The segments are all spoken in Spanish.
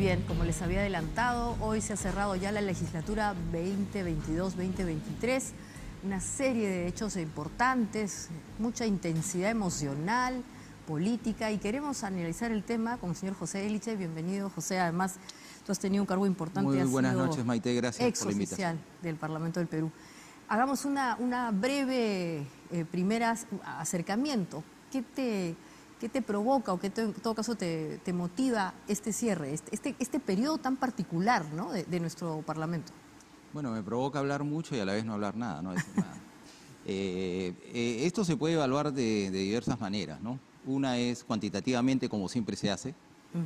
bien, como les había adelantado, hoy se ha cerrado ya la legislatura 2022-2023. Una serie de hechos importantes, mucha intensidad emocional, política, y queremos analizar el tema con el señor José Eliche. Bienvenido, José. Además, tú has tenido un cargo importante. Muy buenas noches, Maite. Gracias por la invitación. Exoficial del Parlamento del Perú. Hagamos una breve primer acercamiento. ¿Qué te provoca o qué en todo caso te motiva este cierre, este periodo tan particular, ¿no?, de nuestro Parlamento? Bueno, me provoca hablar mucho y a la vez no hablar nada, no decir nada. Esto se puede evaluar de diversas maneras, ¿no? Una es cuantitativamente, como siempre se hace,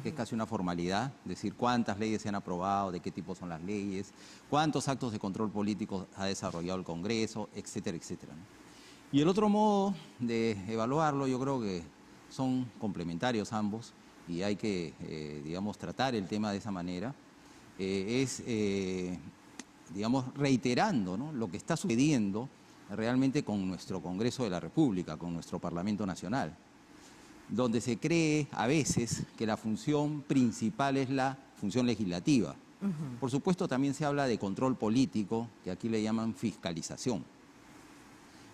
que es casi una formalidad, decir cuántas leyes se han aprobado, de qué tipo son las leyes, cuántos actos de control político ha desarrollado el Congreso, etcétera, etcétera, ¿no? Y el otro modo de evaluarlo, yo creo que son complementarios ambos y hay que, digamos, tratar el tema de esa manera, digamos, reiterando, ¿no?, lo que está sucediendo realmente con nuestro Congreso de la República, con nuestro Parlamento Nacional, donde se cree a veces que la función principal es la función legislativa. Por supuesto, también se habla de control político, que aquí le llaman fiscalización.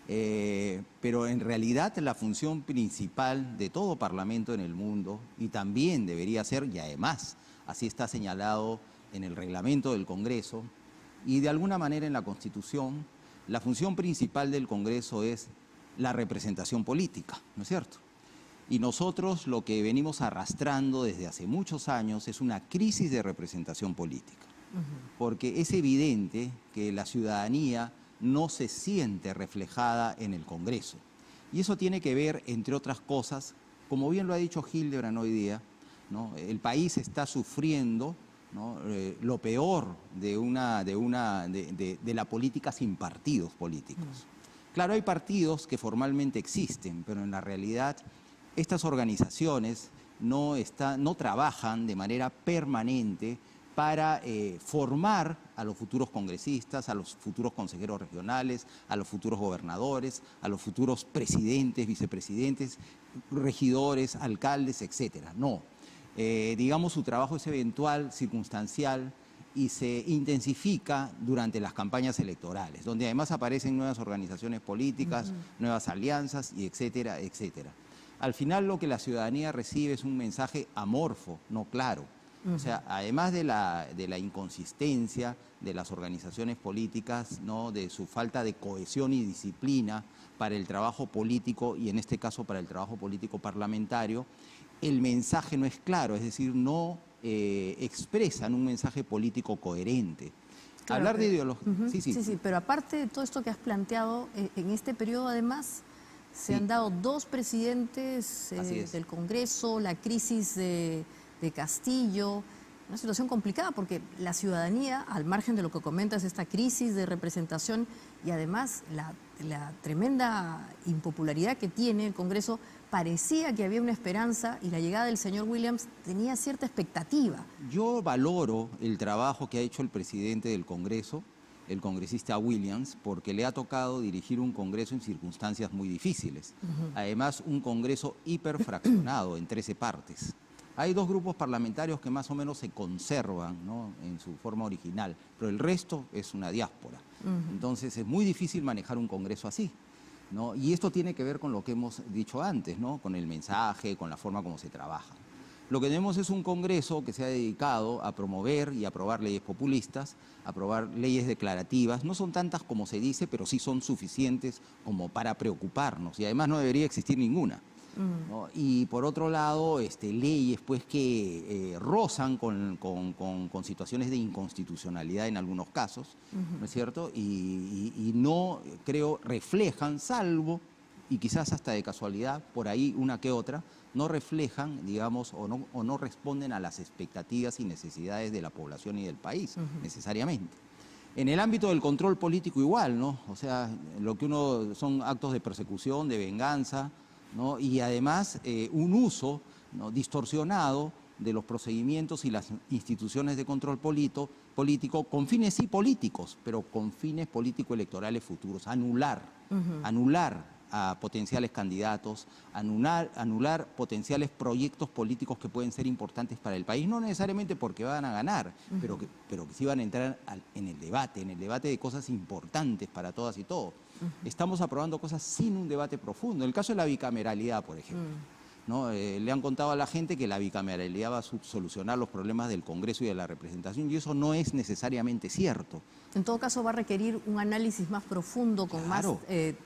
Pero en realidad la función principal de todo parlamento en el mundo, y también debería ser, y además así está señalado en el reglamento del Congreso y de alguna manera en la Constitución, la función principal del Congreso es la representación política, ¿no es cierto? Y nosotros lo que venimos arrastrando desde hace muchos años es una crisis de representación política, porque es evidente que la ciudadanía no se siente reflejada en el Congreso. Y eso tiene que ver, entre otras cosas, como bien lo ha dicho Hildebrand hoy día, ¿no?, el país está sufriendo, ¿no?, lo peor de la política sin partidos políticos. Claro, hay partidos que formalmente existen, pero en la realidad estas organizaciones no trabajan de manera permanente para formar a los futuros congresistas, a los futuros consejeros regionales, a los futuros gobernadores, a los futuros presidentes, vicepresidentes, regidores, alcaldes, etcétera. No. Digamos, su trabajo es eventual, circunstancial, y se intensifica durante las campañas electorales, donde además aparecen nuevas organizaciones políticas, nuevas alianzas, y etcétera, etcétera. Al final lo que la ciudadanía recibe es un mensaje amorfo, no claro. O sea, además de la inconsistencia de las organizaciones políticas, ¿no?, de su falta de cohesión y disciplina para el trabajo político, y en este caso para el trabajo político parlamentario, el mensaje no es claro, es decir, no expresan un mensaje político coherente. Claro, hablar de ideología... Sí, pero aparte de todo esto que has planteado, en este periodo además se han dado dos presidentes del Congreso, la crisis de Castillo, una situación complicada porque la ciudadanía, al margen de lo que comentas, esta crisis de representación y además la tremenda impopularidad que tiene el Congreso, parecía que había una esperanza y la llegada del señor Williams tenía cierta expectativa. Yo valoro el trabajo que ha hecho el presidente del Congreso, el congresista Williams, porque le ha tocado dirigir un Congreso en circunstancias muy difíciles. Además, un Congreso hiperfraccionado en 13 partes. Hay dos grupos parlamentarios que más o menos se conservan, ¿no?, en su forma original, pero el resto es una diáspora. Entonces es muy difícil manejar un Congreso así, ¿no? Y esto tiene que ver con lo que hemos dicho antes, ¿no?, con el mensaje, con la forma como se trabaja. Lo que tenemos es un Congreso que se ha dedicado a promover y aprobar leyes populistas, aprobar leyes declarativas. No son tantas como se dice, pero sí son suficientes como para preocuparnos, y además no debería existir ninguna, ¿no? Y por otro lado, leyes pues que rozan con situaciones de inconstitucionalidad en algunos casos, ¿no es cierto? Y no, creo, reflejan, salvo, y quizás hasta de casualidad, por ahí una que otra, no reflejan, digamos, o no responden a las expectativas y necesidades de la población y del país, necesariamente. En el ámbito del control político igual, ¿no? O sea, lo que son actos de persecución, de venganza, ¿no? Y además un uso, ¿no?, distorsionado de los procedimientos y las instituciones de control político con fines sí políticos, pero con fines político-electorales futuros. Anular a potenciales candidatos, anular potenciales proyectos políticos que pueden ser importantes para el país, no necesariamente porque van a ganar, pero que sí van a entrar en el debate de cosas importantes para todas y todos. Estamos aprobando cosas sin un debate profundo. En el caso de la bicameralidad, por ejemplo, ¿no? Le han contado a la gente que la bicameralidad va a solucionar los problemas del Congreso y de la representación, y eso no es necesariamente cierto. En todo caso va a requerir un análisis más profundo, con más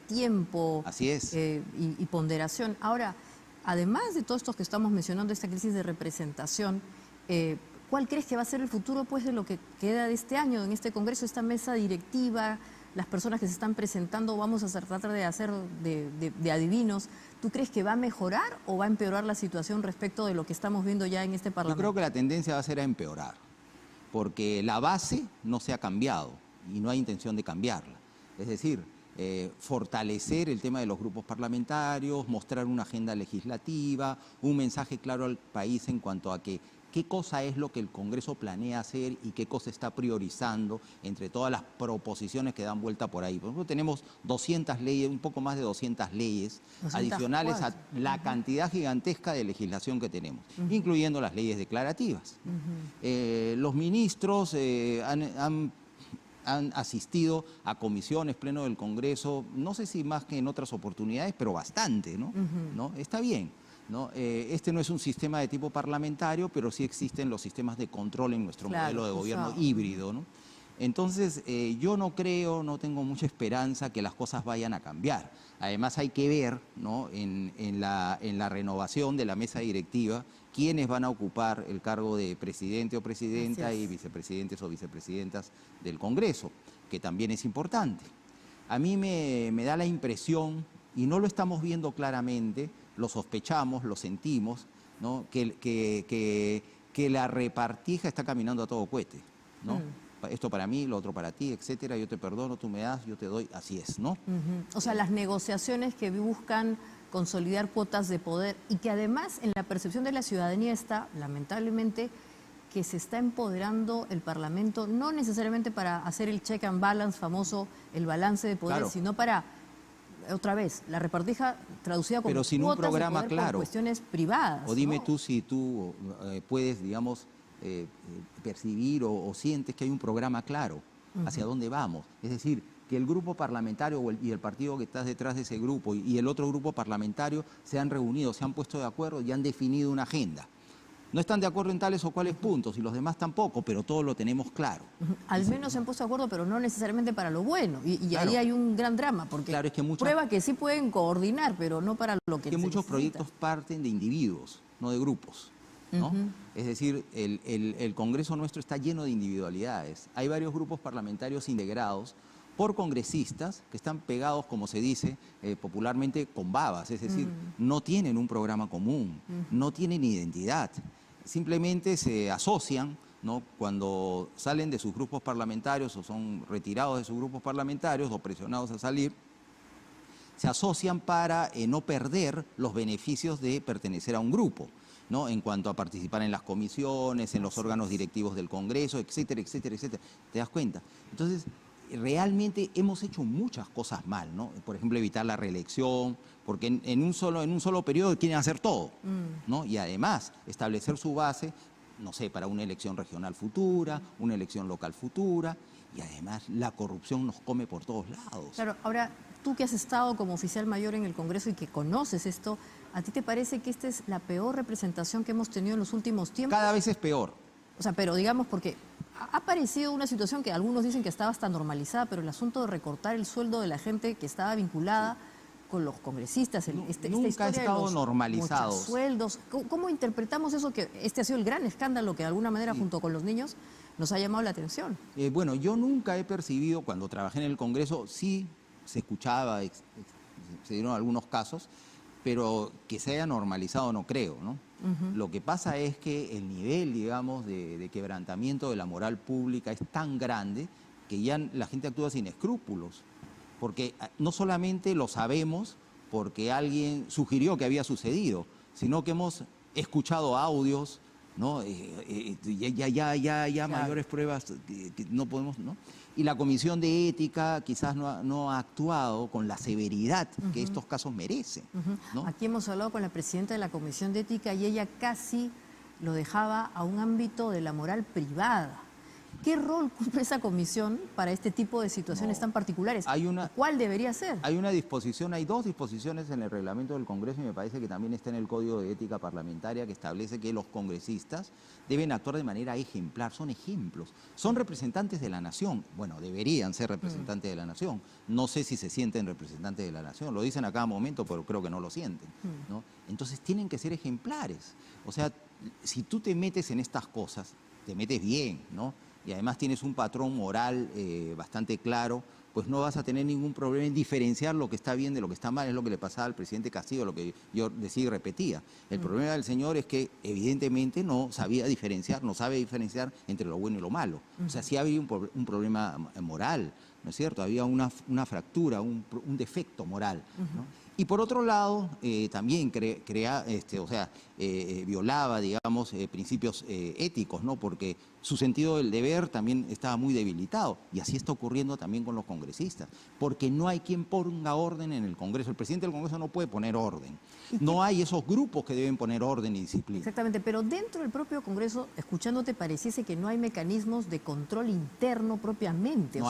tiempo. Así es. Y ponderación. Ahora, además de todo esto que estamos mencionando, esta crisis de representación, ¿cuál crees que va a ser el futuro, pues, de lo que queda de este año en este Congreso, esta mesa directiva, las personas que se están presentando? Vamos a tratar de hacer de adivinos. ¿Tú crees que va a mejorar o va a empeorar la situación respecto de lo que estamos viendo ya en este Parlamento? Yo creo que la tendencia va a ser a empeorar, porque la base no se ha cambiado y no hay intención de cambiarla. Es decir, fortalecer el tema de los grupos parlamentarios, mostrar una agenda legislativa, un mensaje claro al país en cuanto a qué cosa es lo que el Congreso planea hacer y qué cosa está priorizando entre todas las proposiciones que dan vuelta por ahí. Por ejemplo, tenemos 200 leyes, un poco más de 200 leyes adicionales a la cantidad gigantesca de legislación que tenemos, incluyendo las leyes declarativas. Los ministros han asistido a comisiones, pleno del Congreso, no sé si más que en otras oportunidades, pero bastante, ¿no? ¿No? Está bien, ¿no? Este no es un sistema de tipo parlamentario, pero sí existen los sistemas de control en nuestro modelo de gobierno híbrido, ¿no? Entonces, yo no tengo mucha esperanza que las cosas vayan a cambiar. Además, hay que ver, ¿no?, en la renovación de la mesa directiva quiénes van a ocupar el cargo de presidente o presidenta y vicepresidentes o vicepresidentas del Congreso, que también es importante. A mí me da la impresión, y no lo estamos viendo claramente, lo sospechamos, lo sentimos, ¿no?, que la repartija está caminando a todo cohete, ¿no? Esto para mí, lo otro para ti, etcétera, yo te perdono, tú me das, yo te doy, así es, ¿no? O sea, las negociaciones que buscan consolidar cuotas de poder y que además en la percepción de la ciudadanía está, lamentablemente, que se está empoderando el Parlamento, no necesariamente para hacer el check and balance famoso, el balance de poder, sino para, otra vez, la repartija traducida como sin un programa claro, por cuestiones privadas. O dime tú si tú puedes, digamos, percibir o sientes que hay un programa claro hacia dónde vamos. Es decir, que el grupo parlamentario y el partido que está detrás de ese grupo y el otro grupo parlamentario se han reunido, se han puesto de acuerdo y han definido una agenda. No están de acuerdo en tales o cuales puntos y los demás tampoco, pero todo lo tenemos claro. Al menos se han puesto de acuerdo, pero no necesariamente para lo bueno. Y ahí hay un gran drama, porque es que prueba que sí pueden coordinar, pero no para lo que muchos proyectos parten de individuos, no de grupos, ¿no? Es decir, el Congreso nuestro está lleno de individualidades. Hay varios grupos parlamentarios integrados por congresistas que están pegados, como se dice popularmente, con babas. Es decir, no tienen un programa común, no tienen identidad. Simplemente se asocian, ¿no?, cuando salen de sus grupos parlamentarios o son retirados de sus grupos parlamentarios o presionados a salir, se asocian para no perder los beneficios de pertenecer a un grupo, ¿no?, en cuanto a participar en las comisiones, en los órganos directivos del Congreso, etcétera, etcétera, etcétera. ¿Te das cuenta? Entonces, realmente hemos hecho muchas cosas mal, ¿no? Por ejemplo, evitar la reelección, porque en un solo periodo quieren hacer todo, ¿no? Y además establecer su base, no sé, para una elección regional futura, una elección local futura, y además la corrupción nos come por todos lados. Claro, ahora, tú que has estado como oficial mayor en el Congreso y que conoces esto, ¿a ti te parece que esta es la peor representación que hemos tenido en los últimos tiempos? Cada vez es peor. O sea, pero digamos, porque ha aparecido una situación que algunos dicen que estaba hasta normalizada, pero el asunto de recortar el sueldo de la gente que estaba vinculada con los congresistas, nunca ha estado normalizado. Sueldos. ¿Cómo interpretamos eso? Que este ha sido el gran escándalo que de alguna manera, junto con los niños, nos ha llamado la atención. Bueno, yo nunca he percibido, cuando trabajé en el Congreso, sí se escuchaba, se dieron algunos casos, pero que se haya normalizado no creo, ¿no? Lo que pasa es que el nivel, digamos, de quebrantamiento de la moral pública es tan grande que ya la gente actúa sin escrúpulos, porque no solamente lo sabemos porque alguien sugirió que había sucedido, sino que hemos escuchado audios, ¿no? Ya Claro. mayores pruebas que no podemos, ¿no? Y la Comisión de Ética quizás no ha actuado con la severidad que estos casos merecen, ¿no? Aquí hemos hablado con la presidenta de la Comisión de Ética y ella casi lo dejaba a un ámbito de la moral privada. ¿Qué rol cumple esa comisión para este tipo de situaciones tan particulares? ¿Cuál debería ser? Hay dos disposiciones en el reglamento del Congreso y me parece que también está en el Código de Ética Parlamentaria que establece que los congresistas deben actuar de manera ejemplar, son ejemplos, son representantes de la nación, bueno, deberían ser representantes de la nación, no sé si se sienten representantes de la nación, lo dicen a cada momento, pero creo que no lo sienten, ¿no? Entonces tienen que ser ejemplares, o sea, si tú te metes en estas cosas, te metes bien, ¿no? Y además tienes un patrón moral bastante claro, pues no vas a tener ningún problema en diferenciar lo que está bien de lo que está mal. Es lo que le pasaba al presidente Castillo, lo que yo decía y repetía. El problema del señor es que evidentemente no sabía diferenciar, no sabe diferenciar entre lo bueno y lo malo. O sea, sí había un problema moral, ¿no es cierto? Había una fractura, un defecto moral, ¿no? Y por otro lado, también violaba, digamos, principios éticos, ¿no? Porque su sentido del deber también estaba muy debilitado. Y así está ocurriendo también con los congresistas. Porque no hay quien ponga orden en el Congreso. El presidente del Congreso no puede poner orden. No hay esos grupos que deben poner orden y disciplina. Exactamente, pero dentro del propio Congreso, escuchándote, pareciese que no hay mecanismos de control interno propiamente.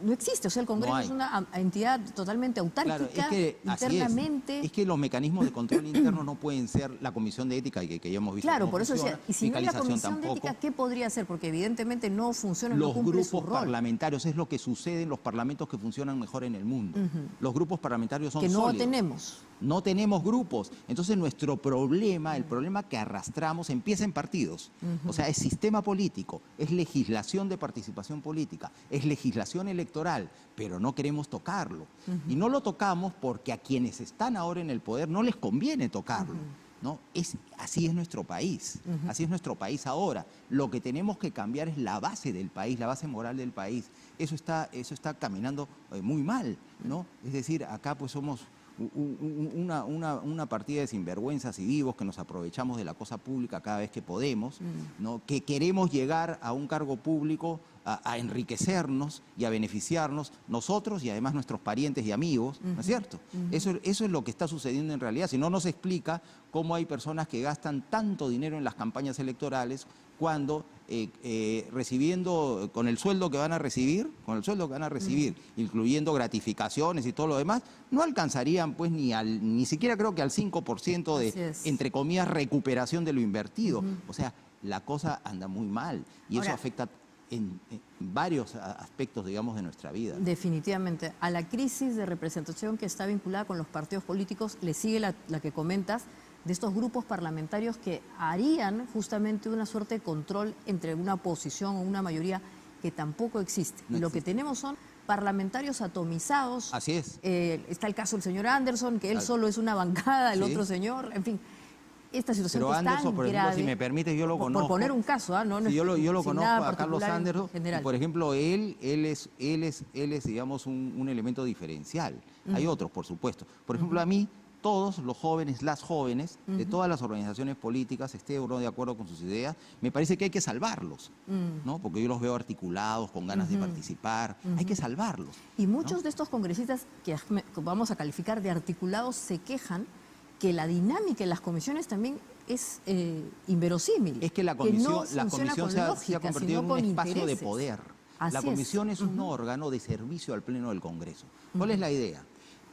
No existe, o sea, el Congreso es una entidad totalmente autárquica, claro, internamente. Es que los mecanismos de control interno no pueden ser la Comisión de Ética, que ya hemos visto. Claro, por eso decía, y si no hay la Comisión de Ética, ¿qué podría hacer? Porque evidentemente no funciona, no cumple su rol. Los grupos parlamentarios es lo que sucede en los parlamentos que funcionan mejor en el mundo. Los grupos parlamentarios son sólidos. Que no tenemos. No tenemos grupos. Entonces nuestro problema, el problema que arrastramos, empieza en partidos. O sea, es sistema político, es legislación de participación política, es legislación electoral, pero no queremos tocarlo. Y no lo tocamos porque a quienes están ahora en el poder no les conviene tocarlo. ¿No? Así es nuestro país, así es nuestro país ahora. Lo que tenemos que cambiar es la base del país, la base moral del país. Eso está caminando muy mal, ¿no? Es decir, acá pues somos una partida de sinvergüenzas y vivos que nos aprovechamos de la cosa pública cada vez que podemos, ¿no? Que queremos llegar a un cargo público a enriquecernos y a beneficiarnos nosotros y además nuestros parientes y amigos, ¿no es cierto? Eso es lo que está sucediendo en realidad. Si no, nos explica cómo hay personas que gastan tanto dinero en las campañas electorales cuando recibiendo, con el sueldo que van a recibir, incluyendo gratificaciones y todo lo demás, no alcanzarían pues ni siquiera creo que al 5% de, entre comillas, recuperación de lo invertido. O sea, la cosa anda muy mal y eso afecta en varios aspectos, digamos, de nuestra vida. Definitivamente. A la crisis de representación que está vinculada con los partidos políticos le sigue la que comentas, de estos grupos parlamentarios que harían justamente una suerte de control entre una oposición o una mayoría que tampoco existe. Y lo que tenemos son parlamentarios atomizados. Así es. Está el caso del señor Anderson, que él solo es una bancada, el otro señor, en fin. Esta situación Pero que Anderson, tan por ejemplo, grave, si me permite, yo lo conozco. Por poner un caso, ¿no? Sí, yo lo conozco a Carlos Anderson. Y, por ejemplo, él es digamos, un elemento diferencial. Hay otros, por supuesto. Por ejemplo, a mí, todos los jóvenes, las jóvenes, de todas las organizaciones políticas, esté o no de acuerdo con sus ideas, me parece que hay que salvarlos, ¿no? Porque yo los veo articulados, con ganas de participar, hay que salvarlos. Y muchos de estos congresistas que vamos a calificar de articulados se quejan que la dinámica en las comisiones también es inverosímil. Es que la comisión se ha convertido en un espacio de poder. La comisión es un órgano de servicio al Pleno del Congreso. ¿Cuál es la idea?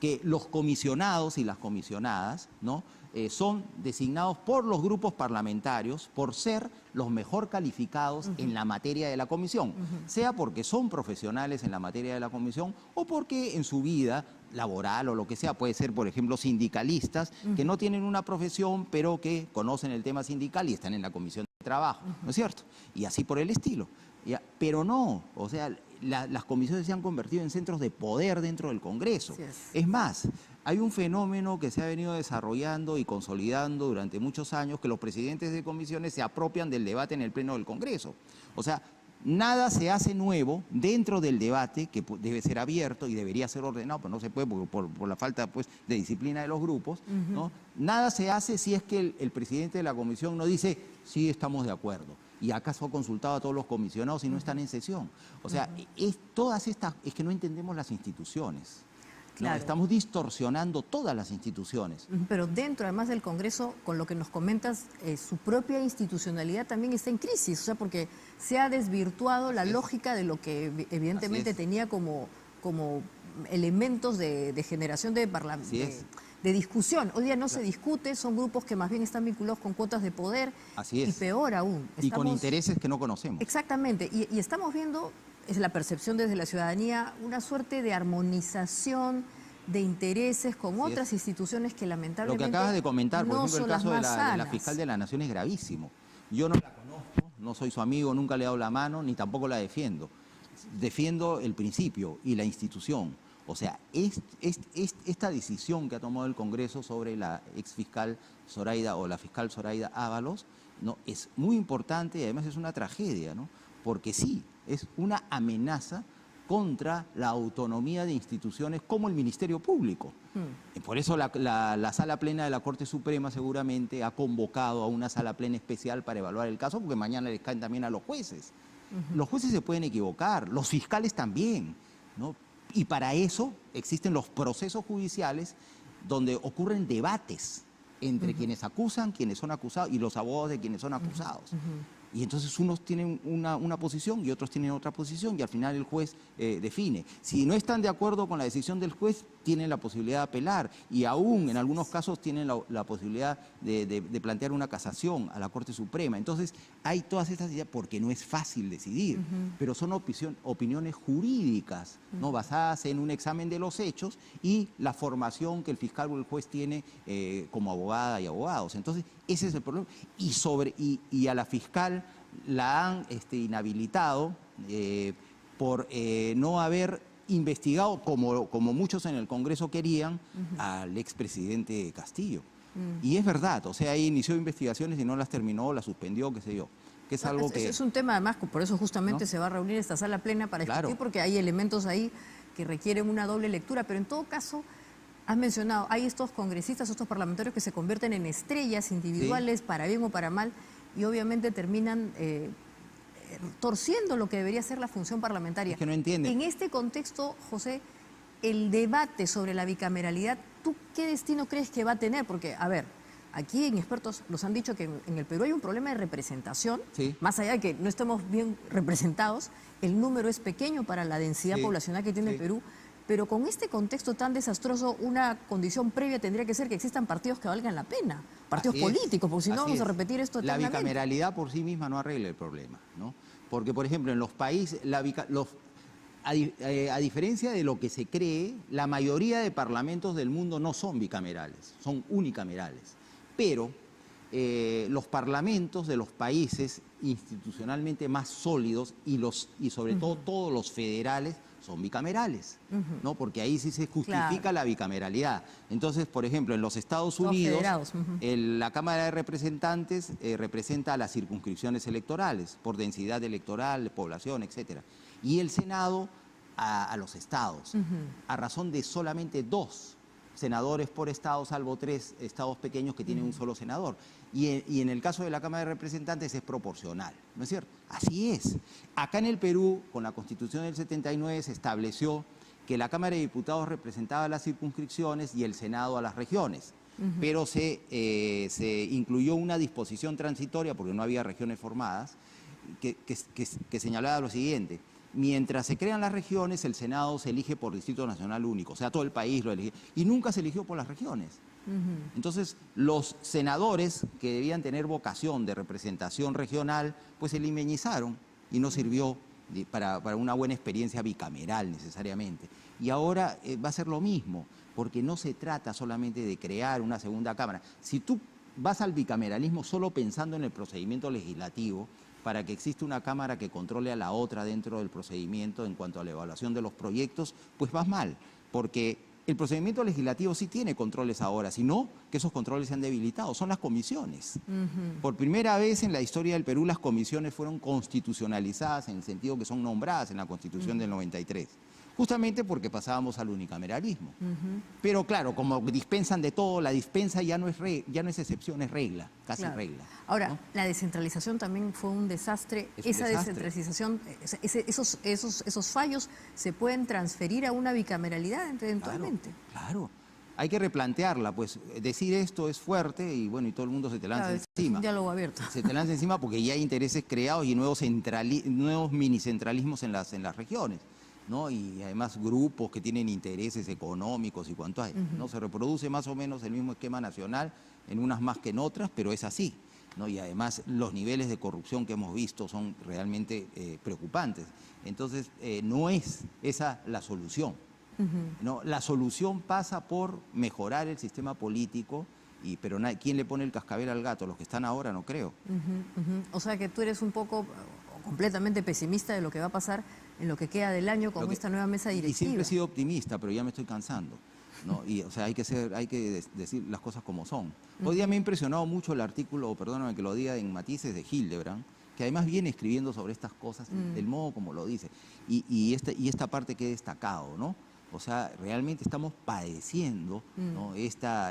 Que los comisionados y las comisionadas, ¿no? Son designados por los grupos parlamentarios por ser los mejor calificados en la materia de la comisión, sea porque son profesionales en la materia de la comisión o porque en su vida laboral o lo que sea, puede ser, por ejemplo, sindicalistas que no tienen una profesión pero que conocen el tema sindical y están en la comisión de trabajo, ¿no es cierto? Y así por el estilo. Pero no, o sea, las comisiones se han convertido en centros de poder dentro del Congreso. Es más, hay un fenómeno que se ha venido desarrollando y consolidando durante muchos años, que los presidentes de comisiones se apropian del debate en el Pleno del Congreso. O sea, nada se hace nuevo dentro del debate, que debe ser abierto y debería ser ordenado, pero no se puede por la falta pues, de disciplina de los grupos, ¿no? Nada se hace si es que el presidente de la comisión no dice, sí, estamos de acuerdo. ¿Y acaso ha consultado a todos los comisionados y no están en sesión? O sea, es que no entendemos las instituciones. Claro. ¿No? Estamos distorsionando todas las instituciones. Pero dentro, además del Congreso, con lo que nos comentas, su propia institucionalidad también está en crisis, o sea, porque se ha desvirtuado la lógica de lo que evidentemente tenía como elementos de generación de discusión. Hoy día no se discute, son grupos que más bien están vinculados con cuotas de poder. Así es. Y peor aún. Y con intereses que no conocemos. Exactamente, y estamos viendo, es la percepción desde la ciudadanía, una suerte de armonización de intereses con otras instituciones que lamentablemente lo que acabas de comentar, por ejemplo, el caso de la fiscal de la Nación es gravísimo. Yo no la conozco, no soy su amigo, nunca le he dado la mano, ni tampoco la defiendo. Defiendo el principio y la institución. O sea, esta decisión que ha tomado el Congreso sobre la exfiscal Zoraida o la fiscal Zoraida Ábalos, ¿no? Es muy importante y además es una tragedia, ¿no? Porque sí, es una amenaza contra la autonomía de instituciones como el Ministerio Público. Por eso la Sala Plena de la Corte Suprema seguramente ha convocado a una Sala Plena especial para evaluar el caso, porque mañana les caen también a los jueces. Los jueces se pueden equivocar, los fiscales también, ¿no? Y para eso existen los procesos judiciales donde ocurren debates entre quienes acusan, quienes son acusados y los abogados de quienes son acusados. Y entonces unos tienen una posición y otros tienen otra posición y al final el juez define. Si no están de acuerdo con la decisión del juez, tienen la posibilidad de apelar y aún en algunos casos tienen la posibilidad de plantear una casación a la Corte Suprema. Entonces hay todas estas ideas porque no es fácil decidir, pero son opiniones jurídicas, ¿no? Basadas en un examen de los hechos y la formación que el fiscal o el juez tiene como abogada y abogados. Entonces ese es el problema. Y a la fiscal la han inhabilitado por no haber investigado, como muchos en el Congreso querían, al expresidente Castillo. Y es verdad, o sea, ahí inició investigaciones y no las terminó, las suspendió, qué sé yo. Que es algo que... Es un tema además, por eso justamente se va a reunir esta sala plena para discutir, porque hay elementos ahí que requieren una doble lectura, pero en todo caso... Has mencionado, hay estos congresistas, estos parlamentarios que se convierten en estrellas individuales, para bien o para mal, y obviamente terminan torciendo lo que debería ser la función parlamentaria. Es que no entienden. En este contexto, José, el debate sobre la bicameralidad, ¿tú qué destino crees que va a tener? Porque, a ver, aquí en expertos nos han dicho que en el Perú hay un problema de representación, más allá de que no estemos bien representados, el número es pequeño para la densidad poblacional que tiene el Perú. Pero con este contexto tan desastroso, una condición previa tendría que ser que existan partidos que valgan la pena, partidos políticos, porque si no vamos a repetir esto eternamente. La bicameralidad por sí misma no arregla el problema, ¿no? Porque, por ejemplo, en los países, a diferencia de lo que se cree, la mayoría de parlamentos del mundo no son bicamerales, son unicamerales. Pero los parlamentos de los países institucionalmente más sólidos y sobre todo todos los federales son bicamerales, ¿no? Porque ahí sí se justifica la bicameralidad. Entonces, por ejemplo, en los Estados Unidos, la Cámara de Representantes representa a las circunscripciones electorales, por densidad electoral, población, etcétera. Y el Senado a los estados, a razón de solamente 2 senadores por estado, salvo 3 estados pequeños que tienen un solo senador. Y en el caso de la Cámara de Representantes es proporcional, ¿no es cierto? Así es. Acá en el Perú, con la Constitución del 79, se estableció que la Cámara de Diputados representaba a las circunscripciones y el Senado a las regiones. Pero se incluyó una disposición transitoria, porque no había regiones formadas, que señalaba lo siguiente: mientras se crean las regiones, el Senado se elige por Distrito Nacional Único, o sea, todo el país lo elige, y nunca se eligió por las regiones. Entonces, los senadores que debían tener vocación de representación regional, pues se limeñizaron y no sirvió para una buena experiencia bicameral necesariamente. Y ahora va a ser lo mismo, porque no se trata solamente de crear una segunda cámara. Si tú vas al bicameralismo solo pensando en el procedimiento legislativo, para que exista una cámara que controle a la otra dentro del procedimiento en cuanto a la evaluación de los proyectos, pues vas mal, porque el procedimiento legislativo sí tiene controles ahora, sino que esos controles se han debilitado, son las comisiones. Por primera vez en la historia del Perú las comisiones fueron constitucionalizadas en el sentido que son nombradas en la Constitución del 93. Justamente porque pasábamos al unicameralismo. Pero claro, como dispensan de todo, la dispensa ya no es excepción, es regla, casi regla. Ahora, ¿no? La descentralización también fue un desastre. Esa descentralización, esos fallos se pueden transferir a una bicameralidad eventualmente. Claro. Hay que replantearla, pues decir esto es fuerte y bueno, y todo el mundo se te lanza encima. Es un diálogo abierto. Se te lanza encima porque ya hay intereses creados y nuevos minicentralismos en las regiones, ¿no? Y además grupos que tienen intereses económicos y cuánto hay, ¿no? Se reproduce más o menos el mismo esquema nacional, en unas más que en otras, pero es así, ¿no? Y además los niveles de corrupción que hemos visto son realmente preocupantes. Entonces, no es esa la solución. ¿No? La solución pasa por mejorar el sistema político, pero ¿quién le pone el cascabel al gato? Los que están ahora, no creo. O sea que tú eres un poco completamente pesimista de lo que va a pasar en lo que queda del año con esta nueva mesa directiva. Y siempre he sido optimista, pero ya me estoy cansando, ¿no? Y, o sea, hay que decir las cosas como son. Hoy día me ha impresionado mucho el artículo, perdóname que lo diga, en Matices de Hildebrand, que además viene escribiendo sobre estas cosas del modo como lo dice. Y esta parte que he destacado, ¿no? O sea, realmente estamos padeciendo, ¿no? esta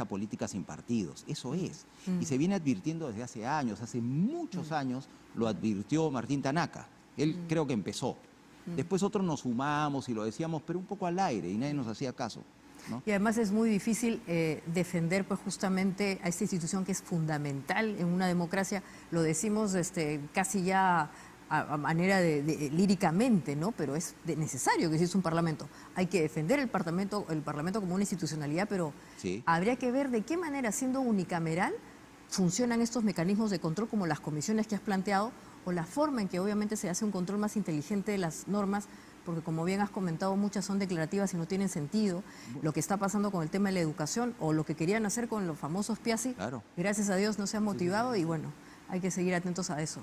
política sin partidos. Eso es. Y se viene advirtiendo desde hace años, hace muchos años, lo advirtió Martín Tanaka. Él creo que empezó. Después otros nos sumamos y lo decíamos, pero un poco al aire, y nadie nos hacía caso, ¿no? Y además es muy difícil defender pues justamente a esta institución que es fundamental en una democracia. Lo decimos casi ya a manera de líricamente, ¿no? Pero es necesario que exista un parlamento. Hay que defender el parlamento como una institucionalidad, pero habría que ver de qué manera, siendo unicameral, funcionan estos mecanismos de control como las comisiones que has planteado, o la forma en que obviamente se hace un control más inteligente de las normas, porque como bien has comentado, muchas son declarativas y no tienen sentido. Lo que está pasando con el tema de la educación, o lo que querían hacer con los famosos Piazzi, gracias a Dios no se ha motivado y bueno, hay que seguir atentos a eso.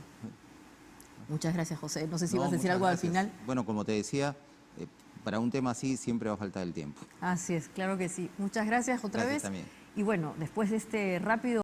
Muchas gracias, José. No sé si vas a decir algo al final. Bueno, como te decía, para un tema así siempre va a faltar el tiempo. Así es, claro que sí. Muchas gracias otra vez. También. Y bueno, después de este rápido